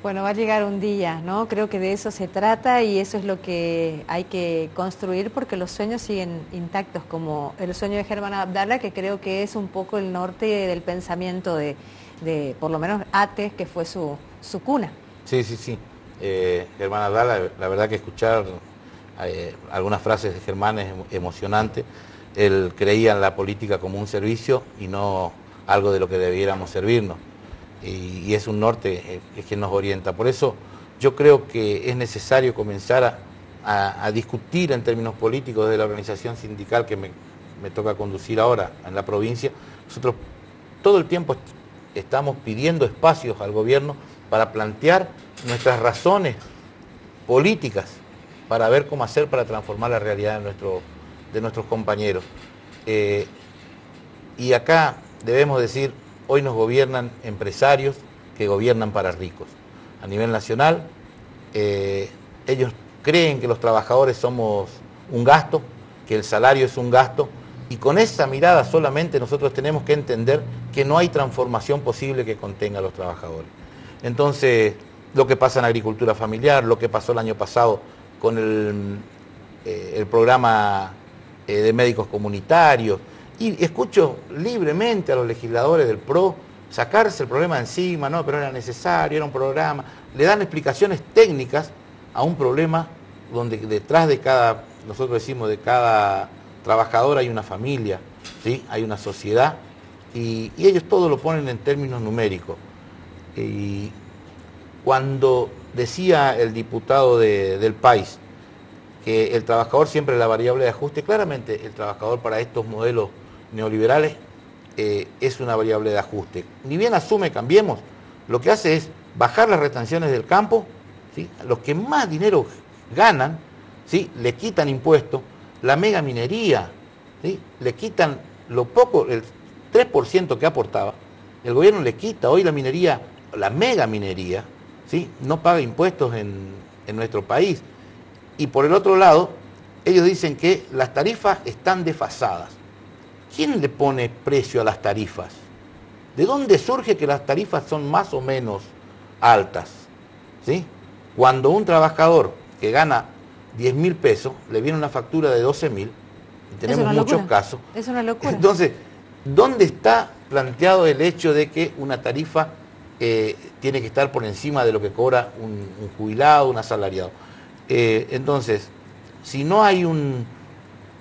Bueno, va a llegar un día, ¿no? Creo que de eso se trata y eso es lo que hay que construir porque los sueños siguen intactos, como el sueño de Germán Abdala, que creo que es un poco el norte del pensamiento de por lo menos ATE, que fue su cuna. Sí. Germán Abdala, la verdad que escuchar algunas frases de Germán es emocionante. Él creía en la política como un servicio y no algo de lo que debiéramos servirnos. Y es un norte que nos orienta. Por eso yo creo que es necesario comenzar a discutir en términos políticos de la organización sindical que me toca conducir ahora en la provincia. Nosotros todo el tiempo estamos pidiendo espacios al gobierno para plantear nuestras razones políticas, para ver cómo hacer para transformar la realidad de nuestros compañeros. Y acá debemos decir, hoy nos gobiernan empresarios que gobiernan para ricos. A nivel nacional, ellos creen que los trabajadores somos un gasto, que el salario es un gasto, y con esa mirada solamente nosotros tenemos que entender que no hay transformación posible que contenga a los trabajadores. Entonces, lo que pasa en agricultura familiar, lo que pasó el año pasado con el programa de médicos comunitarios, y escucho libremente a los legisladores del PRO sacarse el problema de encima, no, pero era necesario, era un programa. Le dan explicaciones técnicas a un problema donde detrás de cada, nosotros decimos, de cada trabajador hay una familia, ¿sí? Hay una sociedad, y ellos todo lo ponen en términos numéricos. Y cuando decía el diputado del país que el trabajador siempre es la variable de ajuste, claramente el trabajador para estos modelos neoliberales es una variable de ajuste. Ni bien asume Cambiemos, lo que hace es bajar las retenciones del campo, ¿sí? Los que más dinero ganan, ¿sí? Le quitan impuestos, la mega minería, ¿sí? Le quitan lo poco, el 3% que aportaba, el gobierno le quita. Hoy la minería, la mega minería, ¿sí? No paga impuestos en nuestro país. Y por el otro lado, ellos dicen que las tarifas están desfasadas. ¿Quién le pone precio a las tarifas? ¿De dónde surge que las tarifas son más o menos altas? ¿Sí? Cuando un trabajador que gana 10.000 pesos, le viene una factura de 12.000, y tenemos muchos casos. Es una locura. Entonces, ¿dónde está planteado el hecho de que una tarifa tiene que estar por encima de lo que cobra un jubilado, un asalariado? Entonces, si no hay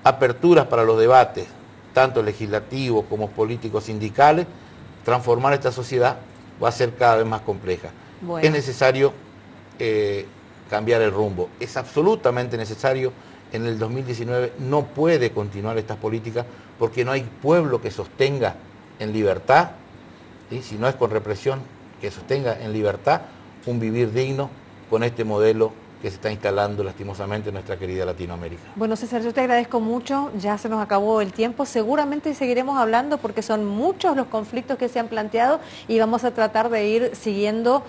aperturas para los debates, tanto legislativos como políticos sindicales, transformar esta sociedad va a ser cada vez más compleja. Bueno. Es necesario cambiar el rumbo, es absolutamente necesario. En el 2019 no puede continuar estas políticas porque no hay pueblo que sostenga en libertad, ¿sí? Si no es con represión, que sostenga en libertad un vivir digno con este modelo que se está instalando lastimosamente en nuestra querida Latinoamérica. Bueno, César, yo te agradezco mucho, ya se nos acabó el tiempo, seguramente seguiremos hablando porque son muchos los conflictos que se han planteado y vamos a tratar de ir siguiendo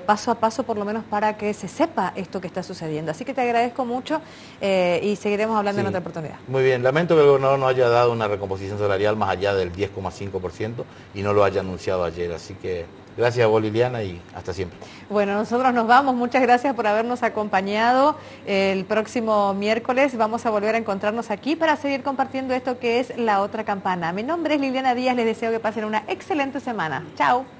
paso a paso, por lo menos para que se sepa esto que está sucediendo. Así que te agradezco mucho y seguiremos hablando en otra oportunidad. Muy bien, lamento que el gobernador no haya dado una recomposición salarial más allá del 10,5% y no lo haya anunciado ayer, así que gracias a vos, Liliana, y hasta siempre. Bueno, nosotros nos vamos. Muchas gracias por habernos acompañado. El próximo miércoles vamos a volver a encontrarnos aquí para seguir compartiendo esto que es La Otra Campana. Mi nombre es Liliana Díaz. Les deseo que pasen una excelente semana. Chao.